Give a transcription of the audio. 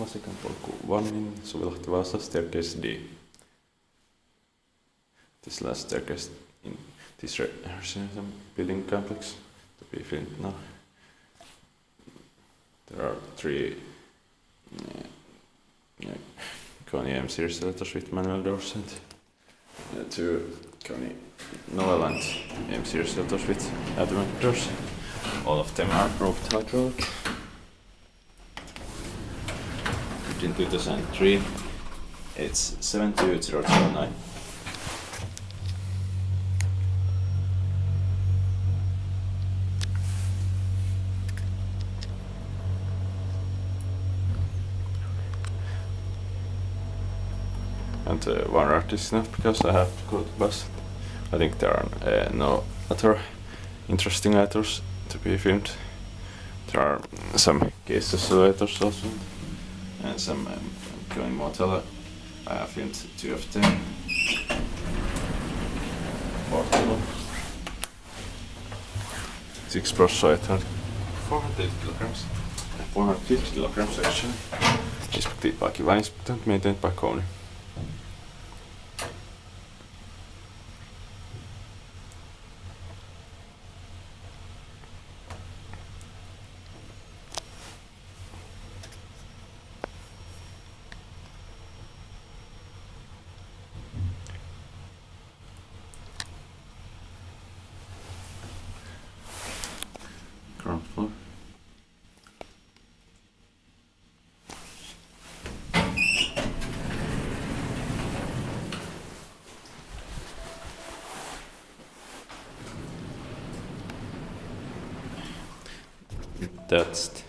Vasikanpolku 1 in Suvilahti, Vaasa, staircase D. This last staircase in this residential building complex to be filmed now. There are 3 Kone M-series elevators with manual doors and 2 Kone Novel and M-series elevators with automatic doors. All of them are roped hydraulic. In 2003, it's 72009. And one route is enough because I have to go to bus. I think there are no other interesting letters to be filmed. There are some cases letters also, and some going motel. I have filmed 2 of them. Portable. 6 Pro 480 kilograms. 450 kilograms actually. Inspected by Kiva Inspector and maintained by Kone. Ground floor. That's